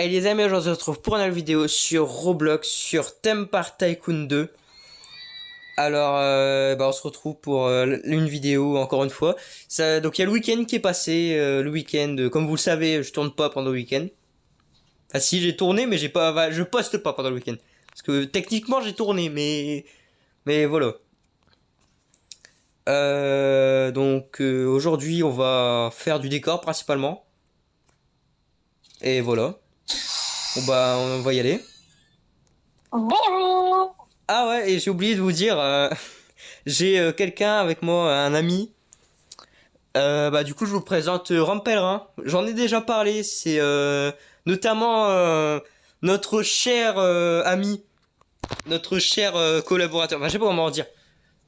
Allez les amis, aujourd'hui on se retrouve pour une nouvelle vidéo sur Roblox, sur Theme Park Tycoon 2. Alors, on se retrouve pour une vidéo encore une fois. Donc il y a le week-end qui est passé, le week-end, comme vous le savez, je tourne pas pendant le week-end. Ah si, j'ai tourné, mais je poste pas pendant le week-end. Parce que techniquement j'ai tourné, mais voilà. Aujourd'hui on va faire du décor principalement. Et voilà. Bon bah on va y aller. Bonjour. Ah ouais, et j'ai oublié de vous dire, j'ai quelqu'un avec moi, un ami. Du coup, je vous présente Rome Pèlerin. J'en ai déjà parlé. C'est notamment notre cher ami, notre cher collaborateur. Enfin, je sais pas comment dire.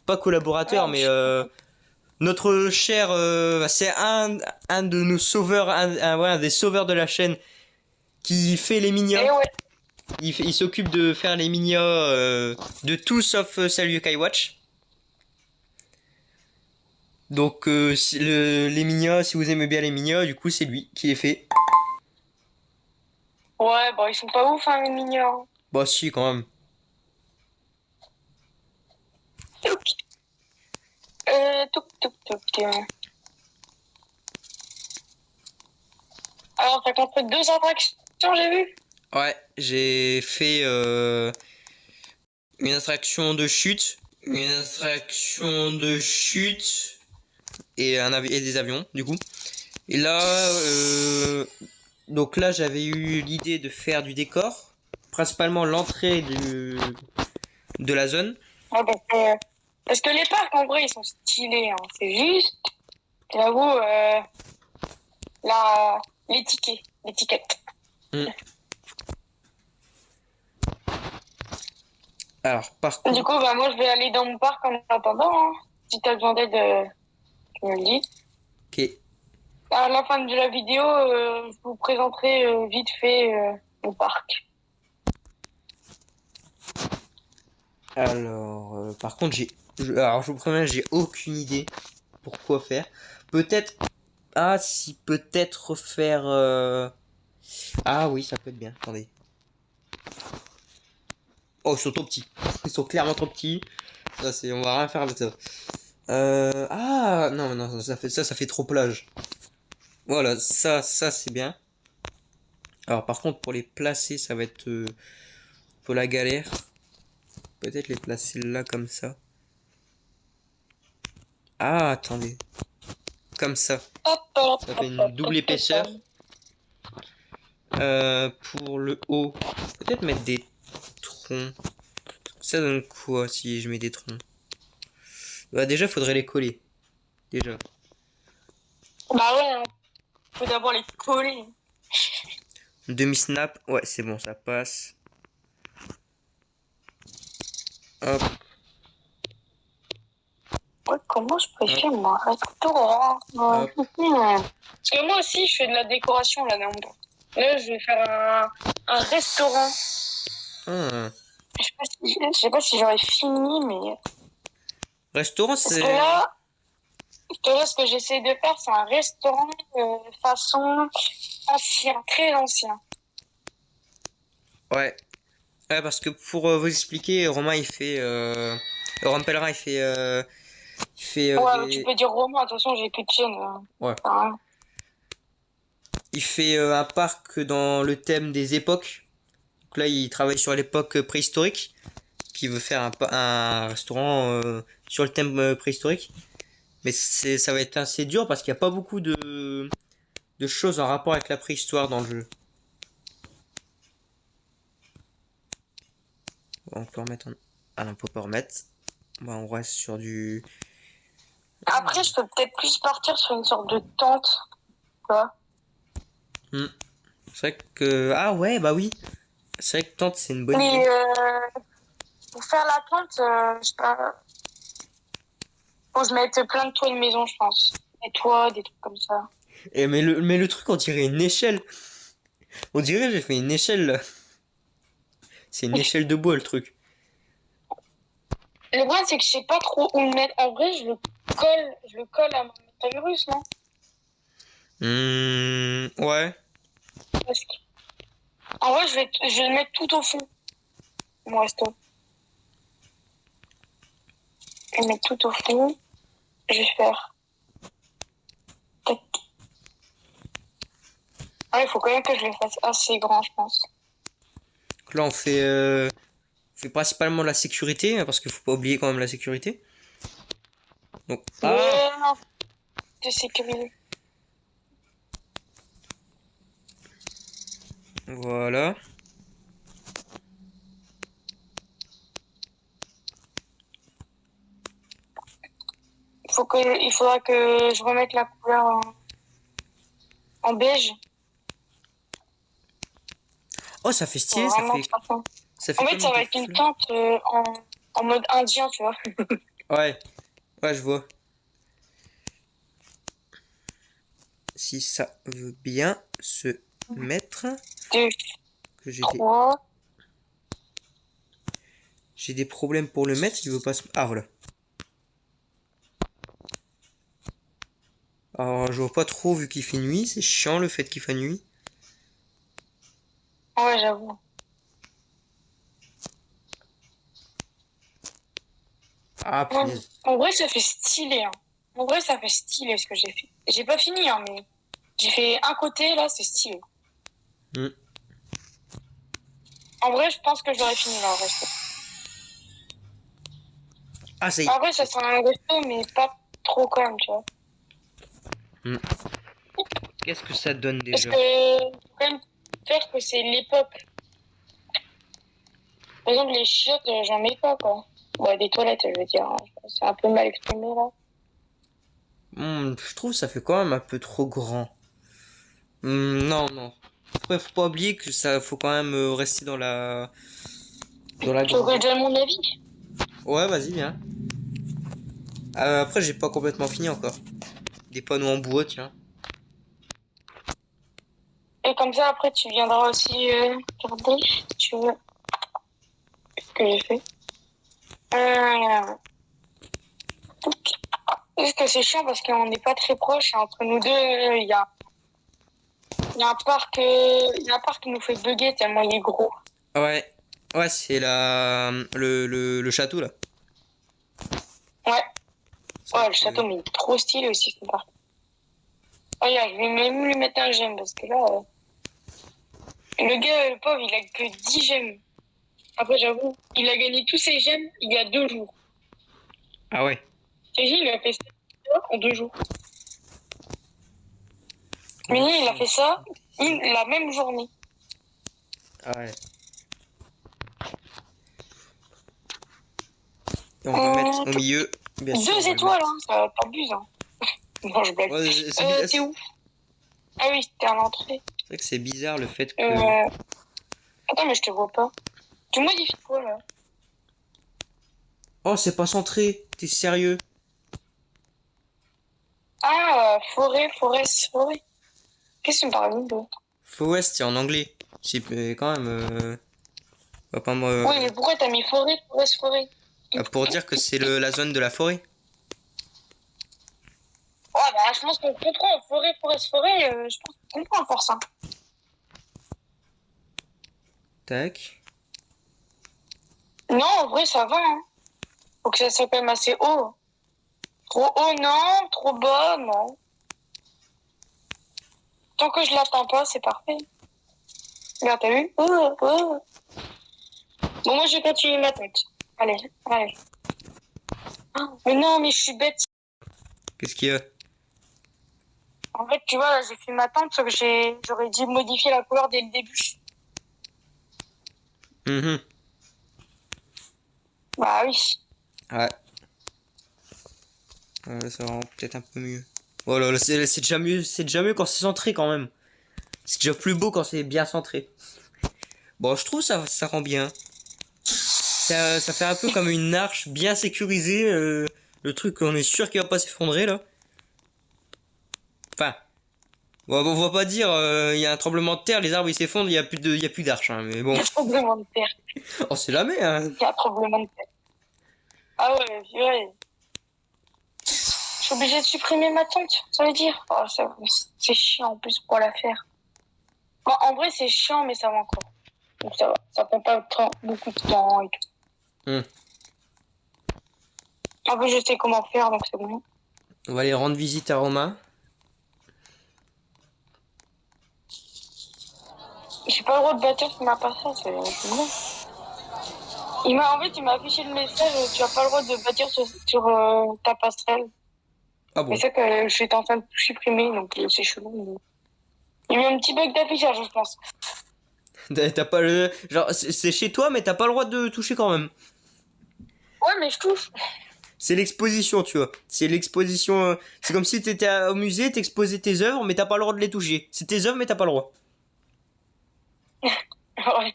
Pas collaborateur, mais notre cher. C'est un de nos sauveurs, un des sauveurs de la chaîne qui fait les Eh mignons. ouais. Il s'occupe de faire les mignons de tout sauf Salut Skywatch. Donc les mignons, si vous aimez bien les mignons, du coup c'est lui qui les fait. Ouais, bon, ils sont pas ouf, hein, les mignons. Bah si quand même. Ok. Touk. Alors, t'as construit 2 attractions, j'ai vu. Ouais, j'ai fait une attraction de chute, et des avions du coup. Et là, donc là j'avais eu l'idée de faire du décor, principalement l'entrée de la zone. Ouais, parce que les parcs, en vrai, ils sont stylés, hein. C'est juste, j'avoue, l'étiquette. Hmm. Alors par Du contre, coup, bah, moi, je vais aller dans mon parc en attendant, hein. Si t'as besoin d'aide, tu me le dis. ok. À la fin de la vidéo, je vous présenterai vite fait mon parc. Alors, par contre, alors je vous promets, j'ai aucune idée pour quoi faire. Peut-être, si peut-être faire. Ah oui, ça peut être bien. Attendez. Oh, ils sont trop petits. Ils sont clairement trop petits. On va rien faire avec ça. Non, ça fait trop plage. Voilà, ça c'est bien. Alors par contre, pour les placer, ça va être pour la galère. Peut-être les placer là comme ça. Ah, attendez. Comme ça. Ça fait une double épaisseur. Pour le haut, peut-être mettre des troncs. Ça donne quoi si je mets des troncs? Bah déjà, faudrait les coller. Déjà. Bah ouais, hein. Faut d'abord les coller. Demi-snap. Ouais, c'est bon, ça passe. Hop. Ouais, comment je préfère mon restaurant? Hop. Parce que moi aussi, je fais de la décoration là dedans. Là, je vais faire un restaurant. Ah. Je sais pas si j'aurais fini, mais Restaurant, parce que c'est. là, ce que j'essaie de faire, c'est un restaurant façon ancien, très ancien. Ouais. Ouais, parce que pour vous expliquer, Romain il fait. Romain Pellerin il fait Ouais, tu des. peux dire roman. De toute façon, j'ai plus de chaîne. Ouais. Hein. Il fait un parc dans le thème des époques. Donc là, il travaille sur l'époque préhistorique. Qui veut faire un restaurant sur le thème préhistorique. Mais ça va être assez dur parce qu'il n'y a pas beaucoup de choses en rapport avec la préhistoire dans le jeu. On peut remettre en. Ah non, on peut pas remettre. On reste sur du. Après, je peux peut-être plus partir sur une sorte de tente, tu vois. Hmm. C'est vrai que. Ah ouais, bah oui. C'est vrai que tente, c'est une bonne idée. Mais pour faire la tente, je sais pas, faut que je mette plein de toits de maison, je pense. Des toits, des trucs comme ça. Mais le truc, on dirait une échelle. On dirait j'ai fait une échelle là. C'est une échelle de bois le truc. Le problème, c'est que je sais pas trop où le mettre. En vrai, je le colle à mon virus, non? Ouais. Presque. En vrai, je vais le mettre tout au fond, mon resto. Je vais le mettre tout au fond. Je vais faire. Tac. Ah, il faut quand même que je le fasse assez grand, je pense. Donc là, on fait principalement la sécurité, hein, parce qu'il faut pas oublier quand même la sécurité. Donc, ah, Ouais, non, de sécuriser. voilà. Il faudra que je remette la couleur en beige. Oh, ça fait Pour stylé, vraiment que ça fasse. ça En fait fait, comme ça va des être une fleurs. teinte en mode indien, tu vois. Ouais, ouais, je vois. Si ça veut bien se mettre, Deux, que trois. j'ai des problèmes pour le mettre, il veut pas se... Ah, voilà. Alors, je vois pas trop vu qu'il fait nuit, c'est chiant le fait qu'il fait nuit. Ouais, j'avoue. Ah, Ouais. punaise. En vrai, ça fait stylé, hein. En vrai, ça fait stylé ce que j'ai fait. J'ai pas fini, hein, mais j'ai fait un côté, là, c'est stylé. Hmm. En vrai, je pense que j'aurais fini là, en resto. Ah, ça y En est. vrai, ça sent un resto, mais pas trop quand même, tu vois. Hmm. Qu'est-ce que ça donne Parce déjà? que, faut quand même faire que c'est l'époque. Par exemple, les chiottes, j'en mets pas, quoi. Ouais, des toilettes, je veux dire, hein. C'est un peu mal exprimé, là. Je trouve que ça fait quand même un peu trop grand. Non, non. Après, faut pas oublier que ça, faut quand même rester dans la Tu veux que je grandeur. donne mon avis? Ouais, vas-y, viens. Après, j'ai pas complètement fini encore. Des panneaux en bois, tiens. Et comme ça, après, tu viendras aussi regarder, si tu veux, ce que j'ai fait. Euh, Est-ce que c'est chiant parce qu'on n'est pas très proche et entre nous deux, il y a un parc, il y a un parc qui nous fait bugger tellement il est gros. Ouais, ouais, c'est le château là. Ouais, C'est vrai ouais, le que... château, mais il est trop stylé aussi, ce parc. Oh, regarde, je vais même lui mettre un j'aime parce que là, le gars, le pauvre, il a que 10 gemmes. Après, j'avoue, il a gagné tous ses gemmes il y a 2 jours. Ah ouais. T'imagines, il a fait ça en 2 jours. Mais Donc, il si a on fait ça saute ici. la même journée. Ah ouais. Et on va mettre au milieu. Bien sûr, on Deux va le étoiles, mettre. hein, ça t'abuse, hein. Non, je blague. Ouais, c'est T'es c'est où? Ah oui, t'es à l'entrée. vrai que c'est bizarre le fait que... Euh... Attends, mais je te vois pas. Tu modifies quoi, là? Oh, c'est pas centré. T'es sérieux? Ah, forêt, forest, forêt. Qu'est-ce que tu me parles de? Forest, c'est en anglais. C'est quand même... va pas Oui, mais pourquoi t'as mis forêt, forest, forêt? pour dire que c'est la zone de la forêt. Ouais, bah, je pense qu'on comprend. Forêt, forest, forêt, je pense qu'on comprend à force, hein. Tac. Non, en vrai, ça va, hein. Faut que ça soit quand même assez haut. Trop haut, non. Trop bas, non. Tant que je l'atteins pas, c'est parfait. Regarde, t'as vu? Bon, moi, je vais continuer ma tête. Allez, allez. Mais non, mais je suis bête. Qu'est-ce qu'il y a? En fait, tu vois, là, j'ai fait ma tente, sauf que j'aurais dû modifier la couleur dès le début. Mhm. Bah oui. Ouais. Ça rend peut-être un peu mieux. Oh là là, c'est déjà mieux, c'est déjà mieux quand c'est centré quand même. C'est déjà plus beau quand c'est bien centré. Bon, je trouve ça rend bien. Ça fait un peu comme une arche bien sécurisée. Le truc, on est sûr qu'il va pas s'effondrer là. Enfin, on va pas dire il y a un tremblement de terre, les arbres ils s'effondrent, il y a plus d'arche. Hein, mais Il bon, y a tremblement de terre. on sait jamais. Hein. Il y a tremblement de terre. Ah ouais, ouais. Je suis obligée de supprimer ma tente, ça veut dire. Oh, c'est chiant en plus pour la faire. Bon, en vrai, c'est chiant, mais ça va encore. Donc ça va. Ça prend pas beaucoup de temps et tout. Hmm. En plus, je sais comment faire, donc c'est bon. On va aller rendre visite à Romain. J'ai pas le droit de bâtir sur ma parcelle, c'est bon. Il m'a affiché le message, tu as pas le droit de bâtir sur ta passerelle. Ah Mais bon. ça que j'étais en train de tout supprimer, donc c'est chelou. Il y a eu un petit bug d'affichage, je pense. T'as pas le. Genre, c'est chez toi, mais t'as pas le droit de toucher quand même. Ouais, mais je touche. C'est l'exposition, tu vois. C'est l'exposition. C'est comme si t'étais au musée, t'exposais tes œuvres, mais t'as pas le droit de les toucher. C'est tes œuvres, mais t'as pas le droit. Ouais,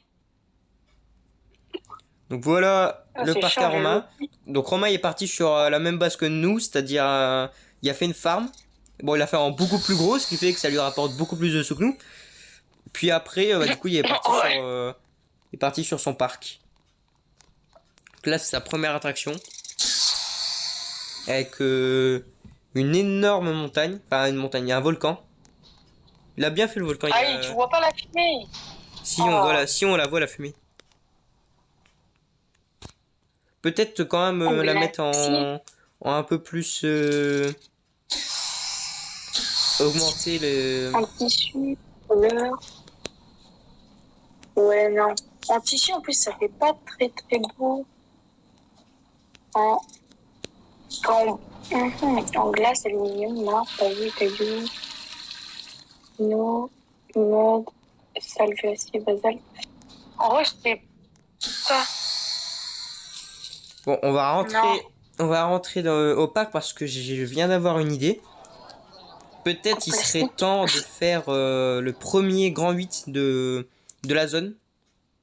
Donc voilà le c'est parc à chiant, j'ai Romain. Donc Romain est parti sur la même base que nous, c'est-à-dire il a fait une farm. Bon, il l'a fait en beaucoup plus gros, ce qui fait que ça lui rapporte beaucoup plus de sous que nous. Puis après, bah, du coup, Ouais. il est parti sur son parc. Donc là, c'est sa première attraction. Avec une énorme montagne. Enfin, une montagne, il y a un volcan. Il a bien fait le volcan. Aïe, tu vois pas la fumée. Ah, Si on la voit, la fumée. Peut-être quand même on la mettre glacis. en un peu plus. Augmenter le. En tissu, couleur. Ouais, non. En tissu, en plus, ça fait pas très très beau. En, en glace, aluminium, marbre, pavé, caillou, mode, sable glacier, basalte. En vrai, je sais pas. Bon, Non. on va rentrer au parc parce que je viens d'avoir une idée. En Peut-être il serait plastique. temps de faire le premier grand 8 de la zone.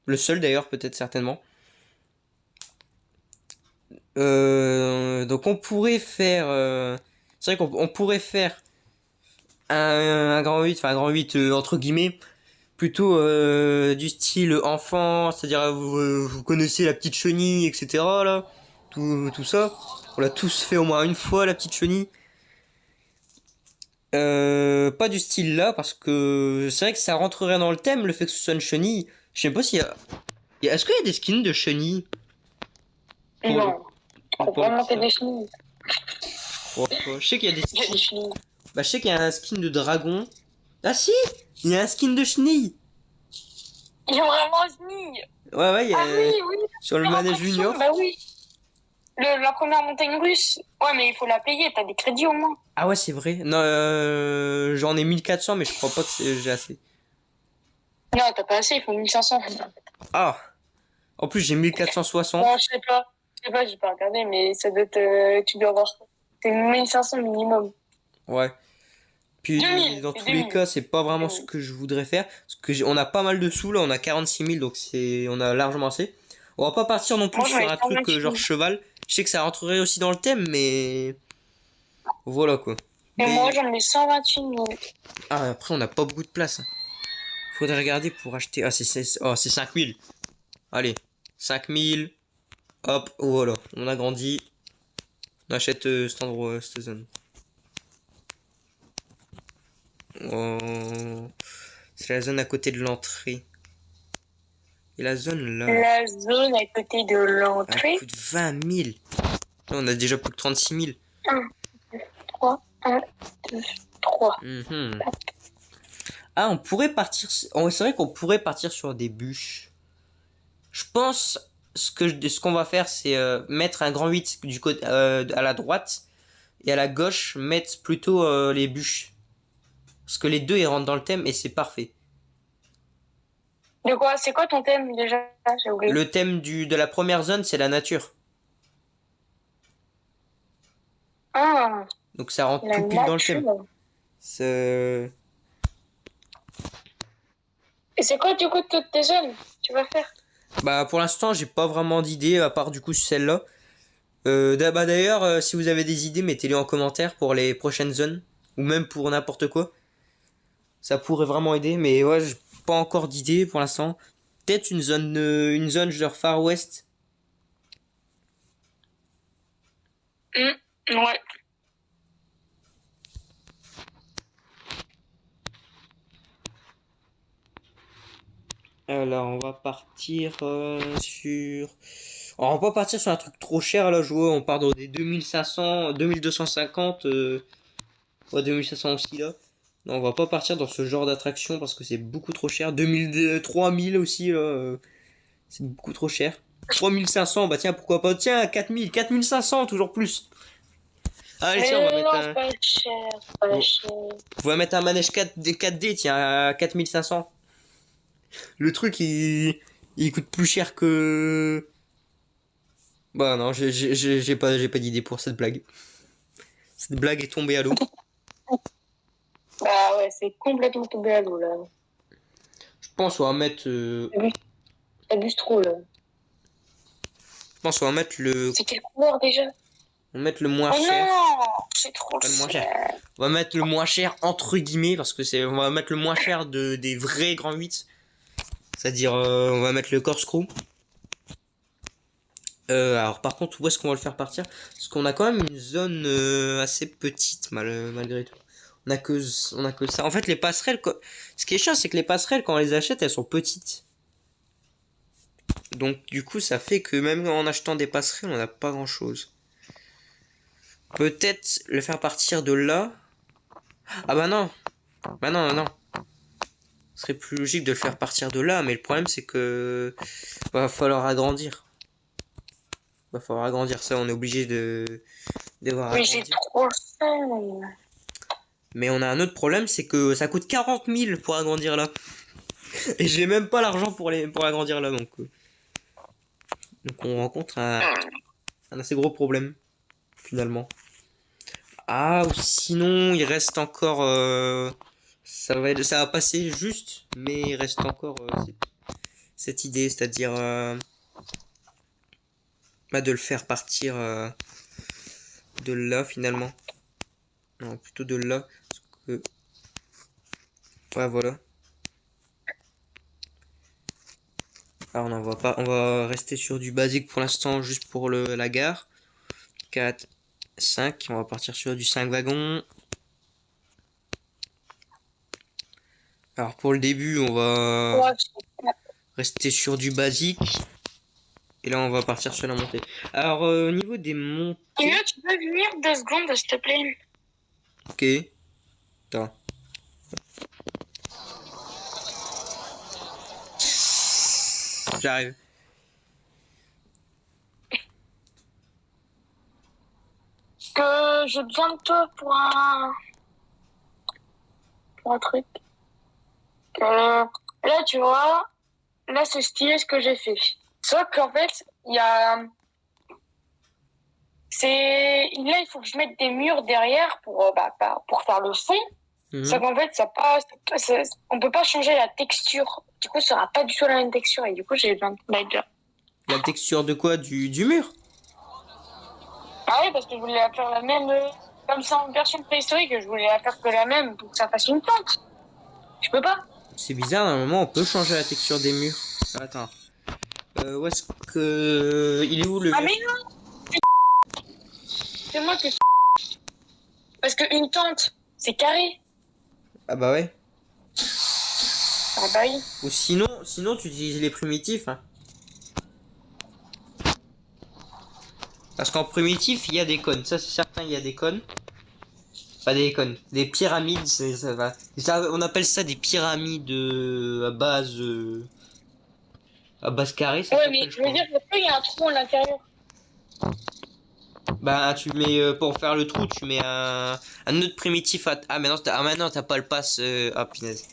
Le seul d'ailleurs, peut-être certainement. Donc on pourrait faire... c'est vrai qu'on pourrait faire un grand 8, enfin un grand 8 entre guillemets, plutôt du style enfant, c'est-à-dire vous connaissez la petite chenille, etc. là, tout ça. On l'a tous fait au moins une fois, la petite chenille. Pas du style là, parce que c'est vrai que ça rentrerait dans le thème, le fait que ce soit une chenille. Je sais pas s'il y a... Est-ce qu'il y a des skins de chenille pour le, Non. Faut pour le pas petit monter là? des chenilles. Je sais qu'il y a des Il y a des skins... chenilles. Bah je sais qu'il y a un skin de dragon. Ah si, il y a un skin de chenille. Il y a vraiment un chenille. Ouais, il y Ah oui, a... oui. Sur le Première manège attraction, junior. bah oui. La première montagne russe. Ouais, mais il faut la payer, t'as des crédits au moins. Ah ouais, c'est vrai. Non, j'en ai 1400, mais je crois pas que j'ai assez. Non, t'as pas assez, il faut 1500. Ah, en plus j'ai Bon, 1460. je sais pas. Je sais pas, j'ai pas regardé, mais ça doit être, tu dois avoir. C'est 1500 minimum. Ouais. Puis 2000, dans c'est tous les 2000. cas, c'est pas vraiment ce 2000. que je voudrais faire. Parce que on a pas mal de sous là, on a 46 000, donc on a largement assez. On va pas partir non plus Moi, j'en sur ai un truc 128 genre 000. cheval. Je sais que ça rentrerait aussi dans le thème, mais voilà quoi. Et moi, Mais j'en ai 128 000. après, on n'a pas beaucoup de place. Faudrait regarder pour acheter. Ah, c'est 5000. Allez, 5000. Hop, voilà, on a grandi. On achète cet endroit, cette zone. Oh, c'est la zone à côté de l'entrée. Et la zone là, La zone à côté de elle l'entrée. coûte 20 000. Là, on a déjà plus que 36 000. 1, 3, 1, 2, 3. Mhm. Ah, on pourrait partir. C'est vrai qu'on pourrait partir sur des bûches. Je pense ce qu'on va faire, c'est mettre un grand 8 du côté à la droite et à la gauche mettre plutôt les bûches. Parce que les deux ils rentrent dans le thème et c'est parfait. De quoi? C'est quoi ton thème déjà? J'ai oublié. Le thème de la première zone, c'est la nature. Ah, Donc ça rentre la tout pile dans le thème. nature. C'est- Et c'est quoi du coup toutes tes zones tu vas faire? Bah pour l'instant, j'ai pas vraiment d'idée à part du coup celle-là. Bah d'ailleurs, si vous avez des idées, mettez-les en commentaire pour les prochaines zones ou même pour n'importe quoi. Ça pourrait vraiment aider, mais ouais, j'ai pas encore d'idée pour l'instant. Peut-être une zone genre Far West. Ouais. Alors, on va partir sur... Alors, on va pas partir sur un truc trop cher, là, jouer. On part dans des 2500, 2250, ouais, 2500 aussi, là. Non, on va pas partir dans ce genre d'attraction parce que c'est beaucoup trop cher. 2000, 3000 aussi, là. C'est beaucoup trop cher. 3500, bah tiens, pourquoi pas. Tiens, 4000, 4500, toujours plus. Allez, tiens, Mais non, c'est pas cher, c'est pas on cher. va mettre un manège 4D, tiens, à 4500. Le truc, il coûte plus cher que... Bah non, j'ai pas d'idée pour cette blague. Cette blague est tombée à l'eau. Bah ouais, c'est complètement tombé à l'eau, là. Je pense qu'on va mettre... T'abuses trop, là. je pense qu'on va mettre le... C'est quelle couleur, déjà? On va mettre le moins Oh cher. non! C'est trop Pas le moins cher. cher. On va mettre le moins cher entre guillemets parce que c'est... On va mettre le moins cher des vrais grands 8. C'est-à-dire, on va mettre le corkscrew. Alors par contre, où est-ce qu'on va le faire partir? Parce qu'on a quand même une zone assez petite malgré tout. On a que ça. En fait, les passerelles, ce qui est chiant, c'est que les passerelles, quand on les achète, elles sont petites. Donc du coup, ça fait que même en achetant des passerelles, on n'a pas grand-chose. Peut-être le faire partir de là. Ah bah non. Bah non, non. Ce serait plus logique de le faire partir de là, mais le problème c'est que va falloir agrandir. Va falloir agrandir ça, on est obligé de devoir Mais j'ai agrandir. trop faim. Mais on a un autre problème, c'est que ça coûte 40 000 pour agrandir là. Et j'ai même pas l'argent pour agrandir là, donc on rencontre un assez gros problème, finalement. Ah, ou sinon, il reste encore... ça va passer juste, mais il reste encore cette idée, c'est-à-dire bah, de le faire partir de là, finalement. Non, plutôt de là. Parce que... Ouais, voilà. Alors, on va pas, on va rester sur du basique pour l'instant, juste pour la gare. 4, 5, on va partir sur du 5 wagons. Alors pour le début, on va Ouais, rester sur du basique. Et là, on va partir sur la montée. Alors au niveau des montées... Elliot, tu peux venir 2 secondes, s'il te plaît? Ok. Attends. J'arrive. Que j'ai besoin de toi pour un truc. Là, tu vois, là, c'est stylé ce que j'ai fait. Sauf qu'en fait, il y a... Là, il faut que je mette des murs derrière pour faire le fond. Mhm. Sauf qu'en fait, on peut pas changer la texture. Du coup, ça sera pas du tout la même texture. Et du coup, j'ai besoin de mettre là. La texture de quoi? Du mur? Ah oui, parce que je voulais la faire la même, comme ça en version préhistorique. Je voulais la faire que la même pour que ça fasse une pente. Je peux pas. C'est bizarre, normalement, on peut changer la texture des murs. Attends. Où est-ce que... Il est où le Ah mur? mais non, c'est moi qui... Parce qu'une tente, c'est carré. Ah bah ouais. Ah bah oui. Ou sinon tu utilises les primitifs. Hein. Parce qu'en primitif, il y a des cônes. Ça, c'est certain, il y a des cônes. Pas des cônes. Des pyramides, ça va. On appelle ça des pyramides à base carrée, ça Ouais, mais s'appelle, je je veux crois. dire, pourquoi il y a un trou à l'intérieur? Bah, tu mets, pour faire le trou, tu mets un autre primitif ah, mais non, maintenant, t'as pas le pass, ah, punaise.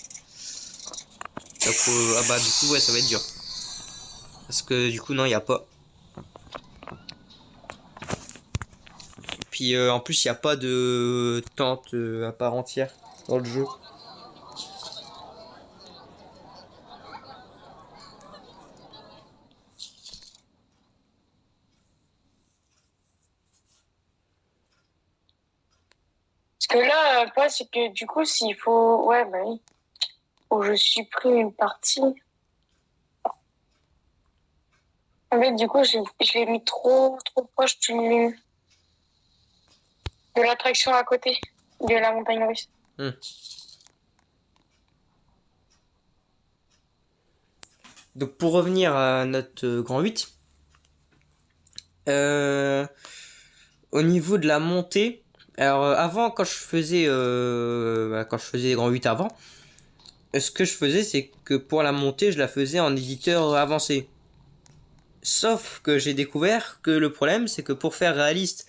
Donc, ah bah, du coup, ouais, ça va être dur. Parce que, du coup, non, il y a pas. Puis, en plus, il y a pas de tente à part entière dans le jeu. Parce que là, pas, c'est que du coup, s'il faut... Ouais, bah oui. Faut que je supprime une partie. En fait, du coup, je l'ai mis trop proche de l'attraction à côté, de la montagne russe. Donc pour revenir à notre grand 8, euh, au niveau de la montée, alors avant quand je faisais grand 8 avant, ce que je faisais c'est que pour la montée je la faisais en éditeur avancé. Sauf que j'ai découvert que le problème c'est que pour faire réaliste,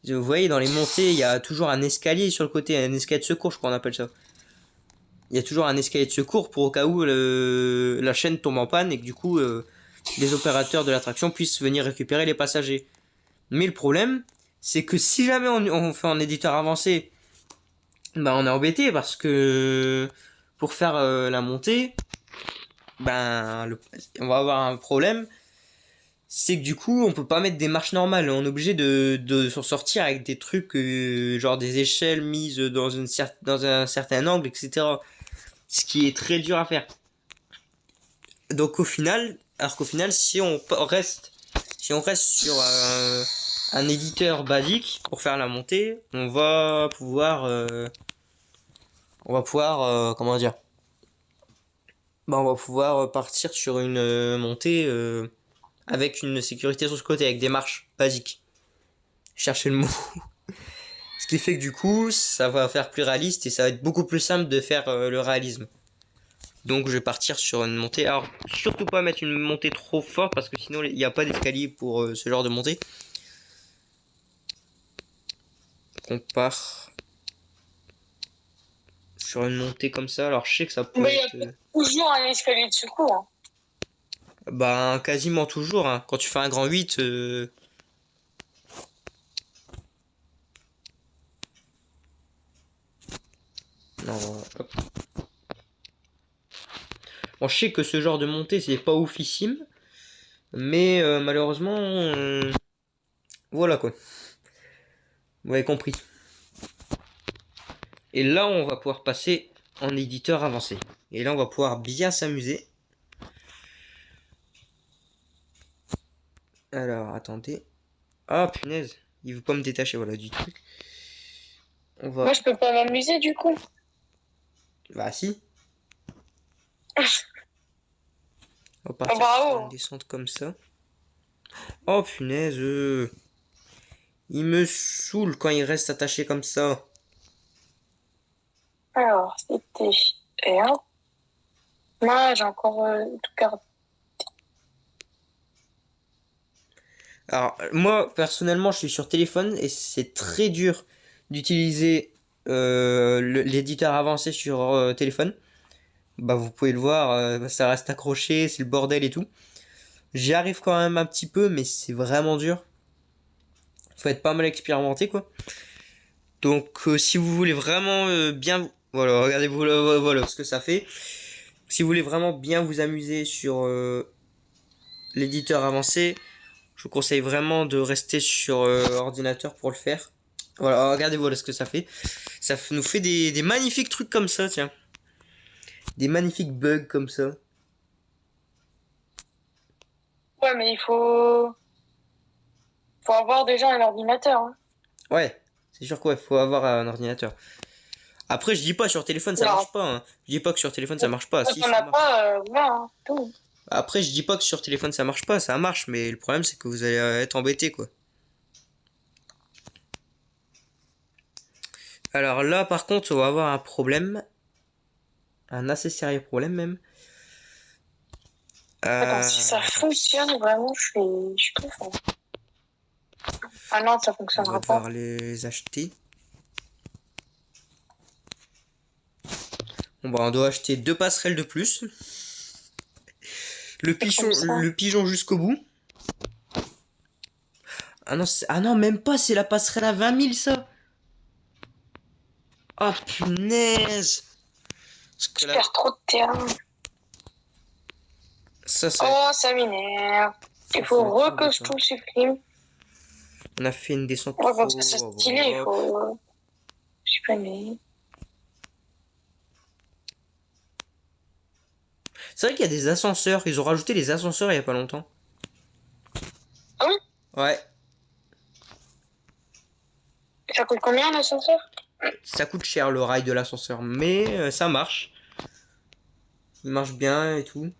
vous voyez dans les montées il y a toujours un escalier sur le côté, un escalier de secours je crois qu'on appelle ça. Il y a toujours un escalier de secours pour au cas où la chaîne tombe en panne et que du coup les opérateurs de l'attraction puissent venir récupérer les passagers. Mais le problème, c'est que si jamais on fait en éditeur avancé, bah on est embêté parce que pour faire la montée, on va avoir un problème. C'est que du coup, on peut pas mettre des marches normales. On est obligé de s'en sortir avec des trucs genre des échelles mises dans un certain angle, etc. Ce qui est très dur à faire. Donc au final, si on reste sur un éditeur basique pour faire la montée, comment dire, on va pouvoir partir sur une montée avec une sécurité sur ce côté, avec des marches basiques. Chercher le mot. Ce qui fait que du coup, ça va faire plus réaliste et ça va être beaucoup plus simple de faire le réalisme. Donc je vais partir sur une montée. Alors surtout pas mettre une montée trop forte parce que sinon il n'y a pas d'escalier pour ce genre de montée. On part sur une montée comme ça. Alors je sais que ça peut Mais être... il y a toujours un escalier de secours. Hein. Quasiment toujours. Hein. Quand tu fais un grand 8... Non, hop. Bon, je sais que ce genre de montée c'est pas oufissime. Mais malheureusement... voilà quoi. Vous avez compris. Et là, on va pouvoir passer en éditeur avancé. Et là, on va pouvoir bien s'amuser. Alors, attendez. Ah, punaise. Il veut pas me détacher, voilà, du truc. On va... Moi, je peux pas m'amuser du coup. Bah, si. On va Oh, partir sur bravo. une descente comme ça. Oh, punaise. Il me saoule quand il reste attaché comme ça. Alors, c'était R. Moi, j'ai encore tout gardé. Alors, moi, personnellement, je suis sur téléphone et c'est très dur d'utiliser l'éditeur avancé sur téléphone. Bah, vous pouvez le voir, ça reste accroché, c'est le bordel et tout. J'y arrive quand même un petit peu, mais c'est vraiment dur. Faut être pas mal expérimenté, quoi. Donc, si vous voulez vraiment bien... Voilà, regardez-vous voilà ce que ça fait. Si vous voulez vraiment bien vous amuser sur l'éditeur avancé, je vous conseille vraiment de rester sur ordinateur pour le faire. Voilà, regardez voilà ce que ça fait. Nous fait des magnifiques trucs comme ça, tiens. Des magnifiques bugs comme ça. Ouais, mais faut avoir déjà un ordinateur. Hein. Ouais, c'est sûr quoi, il faut avoir un ordinateur. Après, je dis pas sur téléphone ça Alors, marche pas. Hein. Je dis pas que sur téléphone ça marche pas. quand Si, on ça n'a marche. pas, voilà, hein, tout. Après, je dis pas que sur téléphone ça marche pas, ça marche, mais le problème c'est que vous allez être embêté quoi. Alors là, par contre, on va avoir un problème, un assez sérieux problème même. Attends, si ça fonctionne, vraiment, je suis très fort. Ah non, ça On va fonctionnera pas. devoir les acheter. Bon bah on doit acheter 2 passerelles de plus. Le pigeon jusqu'au bout. Ah non, même pas, c'est la passerelle à 20 000 ça. Oh punaise. Parce que Je là, perds trop de terrain. ça Oh, ça m'énerve. Il ça faut va être que je embêtant. tout supprime. On a fait une descente Ouais, trop. pour que ça soit stylé, il faut supprimer. C'est vrai qu'il y a des ascenseurs. Ils ont rajouté les ascenseurs il y a pas longtemps. Ah oui? Ouais. Ça coûte combien l'ascenseur? Ça coûte cher le rail de l'ascenseur. Mais ça marche. Il marche bien et tout.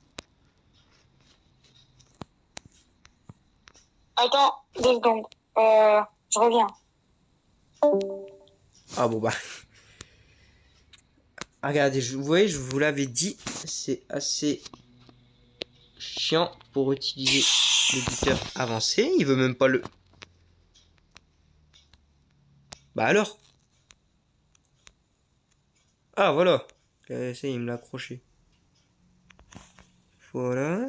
Attends, 2 secondes. Je reviens. Ah bon bah. Regardez, vous voyez, je vous l'avais dit, c'est assez chiant pour utiliser l'éditeur avancé. Il veut même pas le... Bah alors. Ah voilà. Ça, il me l'a accroché. Voilà.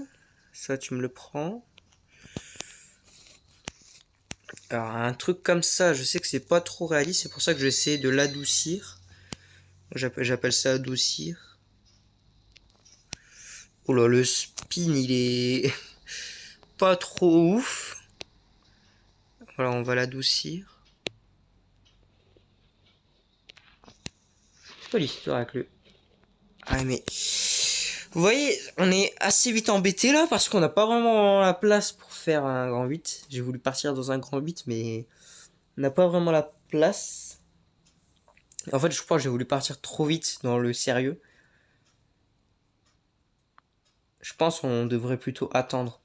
Ça, tu me le prends. Alors, un truc comme ça, je sais que c'est pas trop réaliste. C'est pour ça que j'essaie de l'adoucir. J'appelle ça adoucir. Oh là, le spin, il est pas trop ouf. Voilà, on va l'adoucir. C'est pas l'histoire avec le... Ah mais... Vous voyez, on est assez vite embêté là parce qu'on n'a pas vraiment la place pour faire un grand 8. J'ai voulu partir dans un grand 8 mais on n'a pas vraiment la place. En fait, je crois que j'ai voulu partir trop vite dans le sérieux. Je pense qu'on devrait plutôt attendre.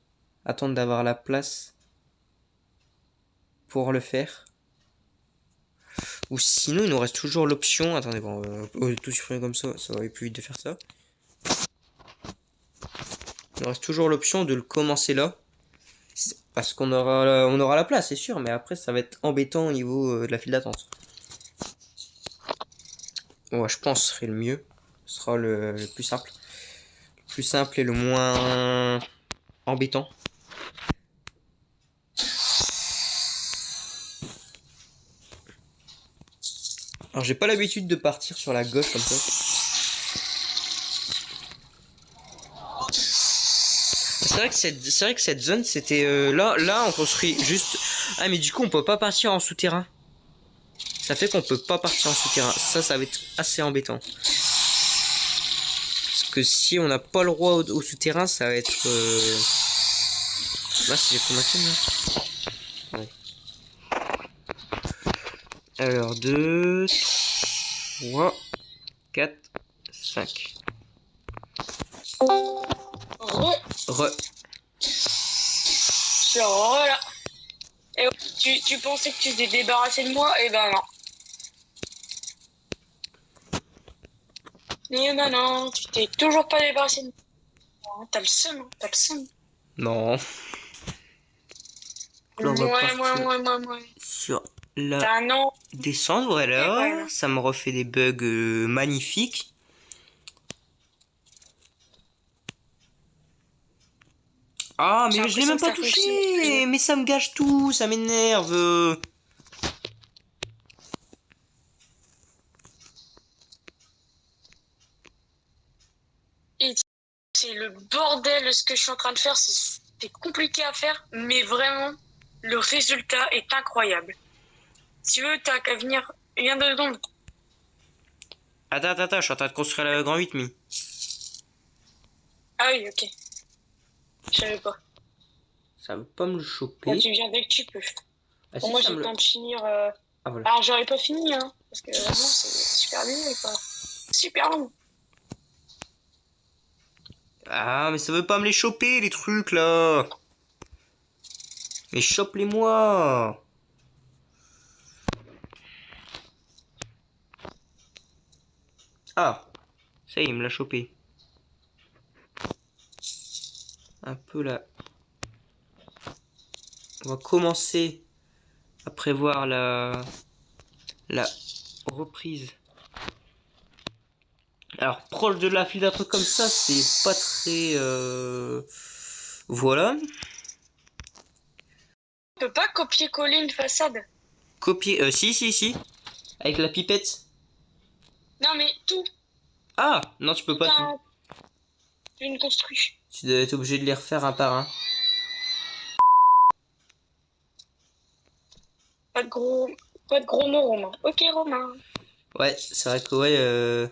Attendre d'avoir la place pour le faire. Ou sinon, il nous reste toujours l'option... Attendez, bon, tout supprimer comme ça va aller plus vite de faire ça. Il nous reste toujours l'option de le commencer là. Parce qu'on aura la place, c'est sûr, mais après, ça va être embêtant au niveau de la file d'attente. Ouais, je pense que ce serait le mieux. Ce sera le plus simple. Le plus simple et le moins embêtant. Alors, j'ai pas l'habitude de partir sur la gauche comme ça. C'est vrai que cette zone, c'était... là, on construit juste... Ah, mais du coup, on peut pas partir en souterrain. Ça fait qu'on peut pas partir en souterrain. Ça va être assez embêtant. Parce que si on n'a pas le droit au souterrain, ça va être... Là, c'est combien là ouais. Alors, 2, 3, 4, 5. Re. Voilà. Et tu pensais que tu t'es débarrassé de moi? Eh ben non. Eh ben non, tu t'es toujours pas débarrassé de moi. T'as le seum, hein, t'as le seum. Non. Là, on va partir sur la T'as un an. descente, voilà. Ça me refait des bugs magnifiques. Ah, mais je l'ai même pas touché. Mais ça me gâche tout, ça m'énerve. C'est le bordel ce que je suis en train de faire. C'est compliqué à faire, mais vraiment, le résultat est incroyable. Si tu veux, t'as qu'à venir. Viens dedans. Attends, je suis en train de construire le grand 8, mi. Ah oui, ok. Je savais pas. Ça veut pas me le choper. Bon, tu viens dès que tu peux. Ah, Bon, si, moi, ça j'ai me le le... temps de finir. Ah, voilà. Alors, j'aurais pas fini, hein. Parce que vraiment, c'est super long, quoi. Super long. Ah, mais ça veut pas me les choper, les trucs, là. Mais chope-les-moi. Ah, ça y est, il me l'a chopé. Un peu là. On va commencer à prévoir la reprise. Alors, proche de la file d'un truc comme ça, c'est pas très... Voilà. On peut pas copier-coller une façade. Copier... si. Avec la pipette. Non, mais tout. Ah, non, tu peux pas tout. Tu une construis. Tu dois être obligé de les refaire un par un. Pas de gros mots, Romain. Ok, Romain. Ouais, c'est vrai que ouais...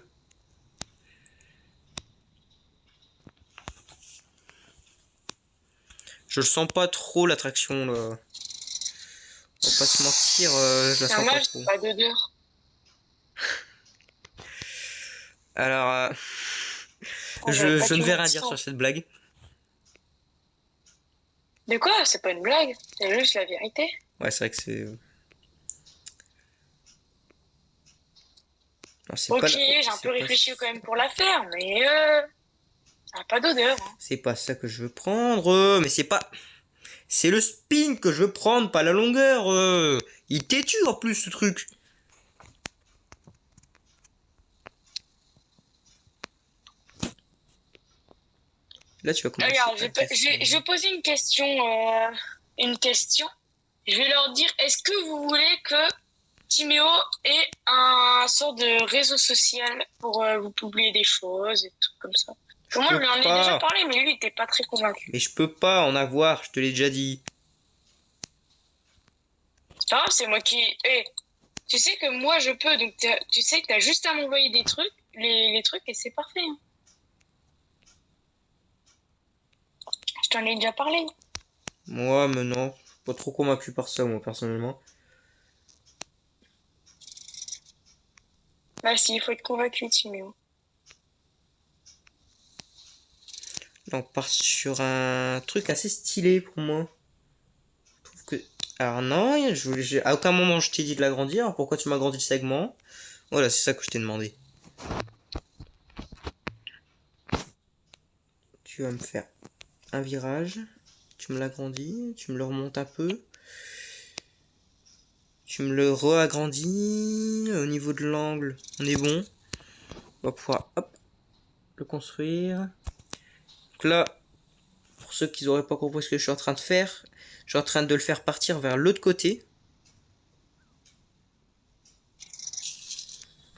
Je le sens pas trop, l'attraction, là. On va pas se mentir, je la sens pas trop. Pas d'odeur. Alors, je ne vais rien dire sur cette blague. De quoi? C'est pas une blague, c'est juste la vérité. Ouais, c'est vrai que c'est... Non, c'est Ok, pas... j'ai un c'est peu pas... réfléchi quand même pour la faire, mais ça n'a pas d'odeur. Hein. C'est pas ça que je veux prendre, mais c'est pas... C'est le spin que je veux prendre, pas la longueur. Il est têtu en plus ce truc. Là tu vas commencer. Regarde, je vais poser une question. Je vais leur dire, est-ce que vous voulez que Timéo ait un sort de réseau social pour vous publier des choses et tout comme ça? Moi, je lui en ai déjà Pas. parlé, mais lui, il était pas très convaincu. Mais je peux pas en avoir, je te l'ai déjà dit. C'est pas grave, c'est moi qui... Eh, tu sais que moi, je peux, donc tu sais que t'as juste à m'envoyer des trucs, les trucs, et c'est parfait. Hein. Je t'en ai déjà parlé. Moi, mais non. Je suis pas trop convaincu par ça, moi, personnellement. Bah si, il faut être convaincu, Timéo. Là, on part sur un truc assez stylé pour moi. Je trouve que... Alors non, à aucun moment je t'ai dit de l'agrandir. Alors pourquoi tu m'as agrandi le segment? Voilà, c'est ça que je t'ai demandé. Tu vas me faire un virage. Tu me l'agrandis. Tu me le remontes un peu. Tu me le re-agrandis. Au niveau de l'angle, on est bon. On va pouvoir, hop, le construire. Donc là, pour ceux qui n'auraient pas compris ce que je suis en train de faire, je suis en train de le faire partir vers l'autre côté.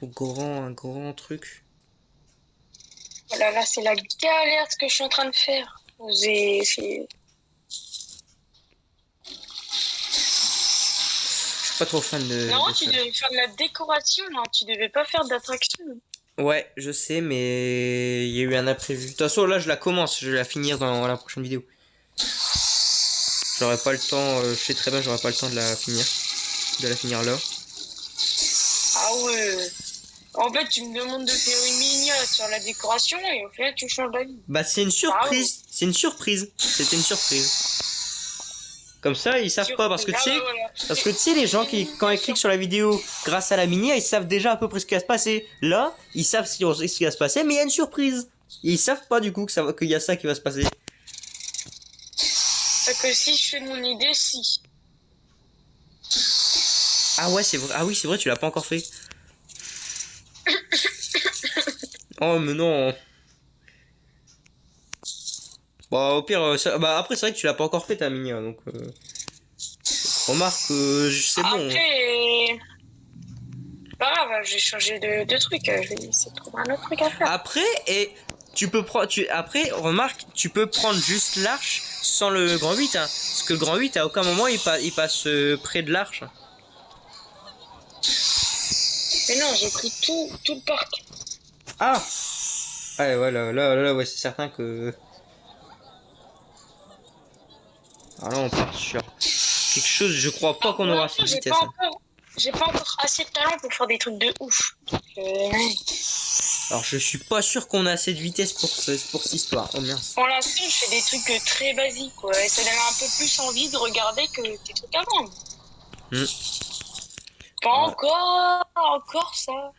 Un grand truc. Oh là là, c'est la galère ce que je suis en train de faire. C'est... Je suis pas trop fan Non, de tu ça. devais faire de la décoration, non, tu devais pas faire d'attraction. Ouais, je sais, mais il y a eu un imprévu. De toute façon, là, je la commence. Je vais la finir dans la prochaine vidéo. J'aurai pas le temps, je sais très bien, j'aurai pas le temps de la finir. De la finir là. Ah ouais. En fait, tu me demandes de faire une miniature sur la décoration et au final, tu changes d'avis. Bah, c'est une surprise. C'est une surprise. C'était une surprise. Comme ça, ils savent pas, parce que tu sais, parce que tu sais, les gens qui, quand ils cliquent sur la vidéo grâce à la mini, ils savent déjà à peu près ce qui va se passer. Là, ils savent ce qui va se passer, mais il y a une surprise. Et ils savent pas du coup qu'il y a ça qui va se passer. Parce que si je fais mon idée, si. Ah ouais, c'est vrai. Ah oui, c'est vrai, tu l'as pas encore fait. Oh mais non. Bah au pire, bah après c'est vrai que tu l'as pas encore fait ta mini, hein, donc remarque, c'est bon. Après, pas grave, j'ai changé de truc. Je vais essayer de trouver un autre truc à faire. Après, et tu peux prendre, après remarque, tu peux prendre juste l'arche sans le grand 8, hein, parce que le grand 8 à aucun moment il passe près de l'arche. Mais non, j'ai pris tout le parc. Ah. Ouais, voilà, là, ouais, c'est certain que. Alors là, on part sur quelque chose. Je crois pas qu'on aura cette vitesse. J'ai pas encore assez de talent pour faire des trucs de ouf. Alors, je suis pas sûr qu'on a assez de vitesse pour cette histoire. Oh mince. Pour l'instant, je fais des trucs très basiques, quoi. Et ça donne un peu plus envie de regarder que tes trucs avant. Pas encore ça.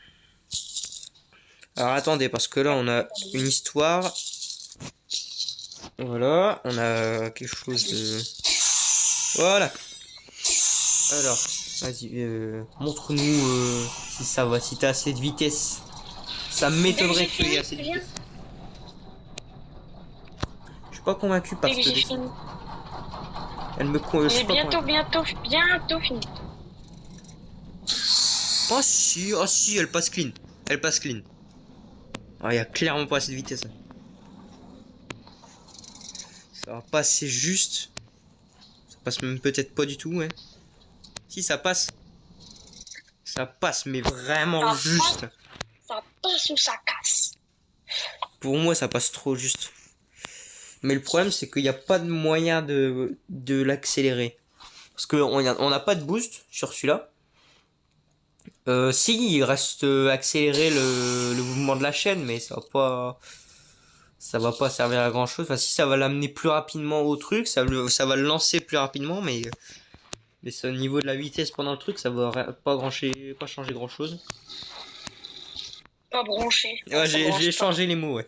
Alors, attendez, parce que là, on a une histoire. Voilà, on a quelque chose de. Voilà. Alors, vas-y, montre-nous si ça va, si t'as assez de vitesse. Ça m'étonnerait qu'il y ait assez de vitesse. Je suis pas convaincu par ce dessin. Elle me On est bientôt fini. Oh si, elle passe clean. Elle passe clean. Ah, il y a clairement pas assez de vitesse. Ça va passer juste. Ça passe même peut-être pas du tout, ouais. Si, ça passe. Ça passe, mais vraiment juste. Ça passe ou ça casse. Pour moi, ça passe trop juste. Mais le problème, c'est qu'il n'y a pas de moyen de l'accélérer. Parce qu'on n'a pas de boost sur celui-là. Si, il reste accélérer le mouvement de la chaîne, mais ça ça va pas servir à grand chose. Enfin, si ça va l'amener plus rapidement au truc, ça va le lancer plus rapidement, mais c'est au niveau de la vitesse pendant le truc, ça va pas changer grand chose. Pas branché. Ouais, Ça j'ai branche pas. changé les mots, ouais.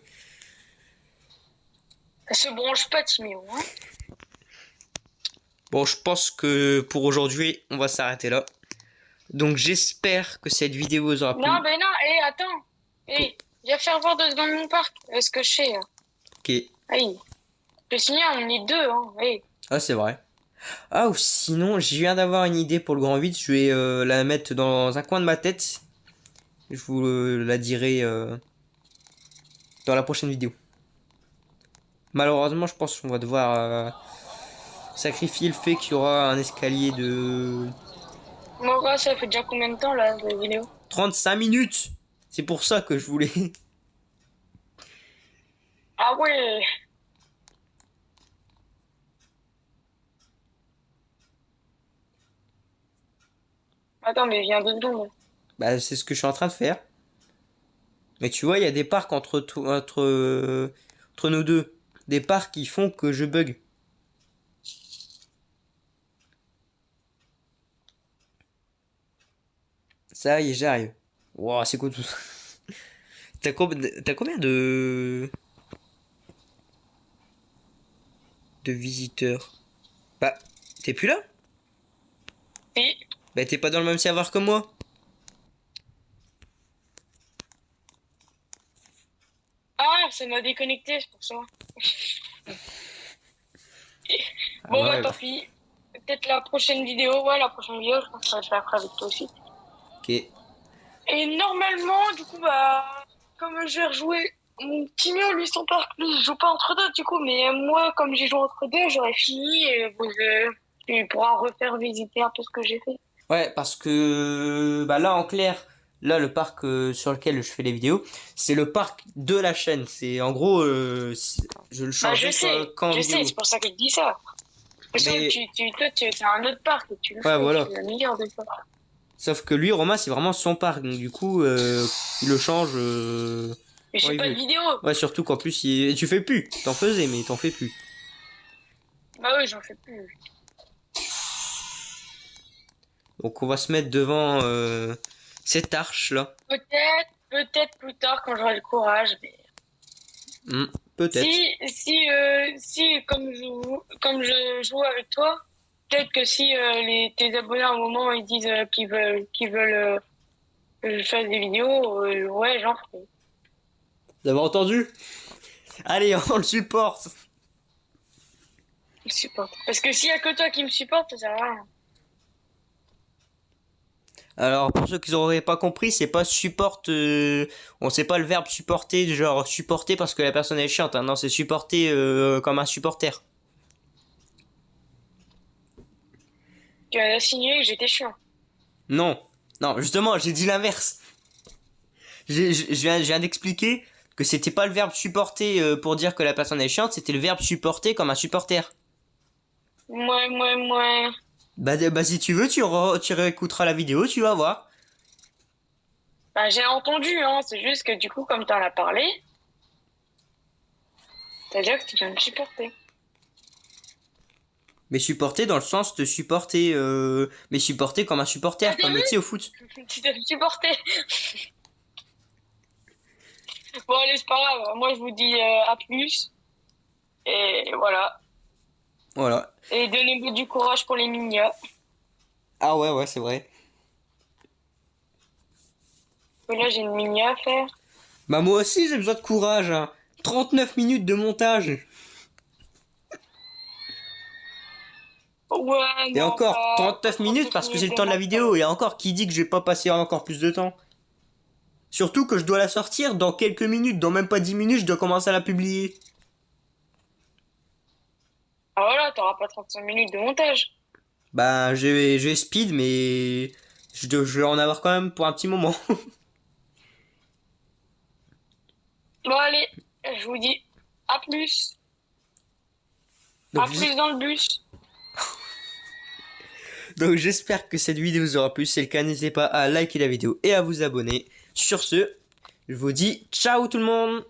Ça se branche pas, Timéo. Hein. Bon, je pense que pour aujourd'hui, on va s'arrêter là. Donc j'espère que cette vidéo vous aura plu. Non, ben non, attends. Viens faire voir 2 secondes mon parc. Ce que je sais. Hein. Ok. Hey. Le signal, on est 2. Hein. Hey. Ah, c'est vrai. Ah, ou sinon, je viens d'avoir une idée pour le grand 8. Je vais la mettre dans un coin de ma tête. Je vous la dirai dans la prochaine vidéo. Malheureusement, je pense qu'on va devoir sacrifier le fait qu'il y aura un escalier de Moi, ça fait déjà combien de temps, là, la vidéo? 35 minutes. C'est pour ça que je voulais. Ah ouais. Attends, mais viens 2 secondes. Bah, c'est ce que je suis en train de faire. Mais tu vois, il y a des parcs entre nous deux. Des parcs qui font que je bug. Ça y est, j'arrive. Wow, c'est quoi tout ça? T'as combien de visiteurs? Bah, t'es plus là? Oui. Bah, t'es pas dans le même serveur que moi. Ah, ça m'a déconnecté, c'est pour ça. Ah Bon, bah, ouais, tant pis. Peut-être la prochaine vidéo. Ouais, la prochaine vidéo, je pense que je la ferai avec toi aussi. ok. Et normalement, du coup, bah, comme je vais rejouer mon petit mieux, lui, son parc, lui, il joue pas entre deux, du coup, mais moi, comme j'ai joué entre deux, j'aurais fini et il pourra refaire visiter un peu ce que j'ai fait. Ouais, parce que bah là en clair, là le parc sur lequel je fais les vidéos, c'est le parc de la chaîne. C'est en gros, je le Bah, changerai quand en je sais, vidéo. c'est pour ça que je dis ça. De toute façon, Mais toi, c'est un autre parc et tu le ouais, fais, voilà. tu es le meilleur des fois. Sauf que lui, Romain, c'est vraiment son parc. Donc du coup, il le change Mais quand j'ai il pas de veut. vidéo. Ouais, surtout qu'en plus, tu fais plus. T'en faisais, mais t'en fais plus. Bah oui, j'en fais plus. Donc on va se mettre devant cette arche là. Peut-être plus tard quand j'aurai le courage, mais Peut-être. si comme je joue avec toi, peut-être que si tes abonnés à un moment ils disent qu'ils veulent que je fasse des vidéos, ouais, j'en ferai. Vous avez entendu? Allez, on le supporte. Je supporte. Parce que s'il y a que toi qui me supporte, ça sert à rien. Alors pour ceux qui n'auraient pas compris, c'est pas supporte. On sait pas le verbe supporter, genre supporter parce que la personne est chiante. Hein. Non, c'est supporter comme un supporter. Tu as insinué que j'étais chiant. Non, non, justement, j'ai dit l'inverse. Je viens d'expliquer que c'était pas le verbe supporter pour dire que la personne est chiante, c'était le verbe supporter comme un supporter. Moi. Bah si tu veux, tu réécouteras la vidéo, tu vas voir. Bah, j'ai entendu, hein. C'est juste que du coup, comme t'en as parlé, c'est-à-dire que tu viens me supporter. Mais supporter dans le sens de supporter, mais supporter comme un supporter, Ah, comme tu sais au foot. Tu dois me supporter. Bon, allez, c'est pas grave. Moi, je vous dis à plus. Et voilà. Voilà. Et donnez-vous du courage pour les mignons. Ah ouais, c'est vrai. Là, j'ai une mignon à faire. Bah moi aussi j'ai besoin de courage. Hein. 39 minutes de montage. Ouais, Et non, encore, pas 39 minutes 39 parce que c'est minutes le de temps de la montage. vidéo. Et encore, qui dit que je vais pas passer encore plus de temps? Surtout que je dois la sortir dans quelques minutes, dans même pas 10 minutes, je dois commencer à la publier. Ah voilà, t'auras pas 35 minutes de montage. Bah j'ai speed mais je vais en avoir quand même pour un petit moment. Bon, allez, je vous dis à plus. Donc, À plus dans le bus. donc j'espère que cette vidéo vous aura plu. Si c'est le cas, n'hésitez pas à liker la vidéo et à vous abonner. Sur ce, je vous dis ciao tout le monde.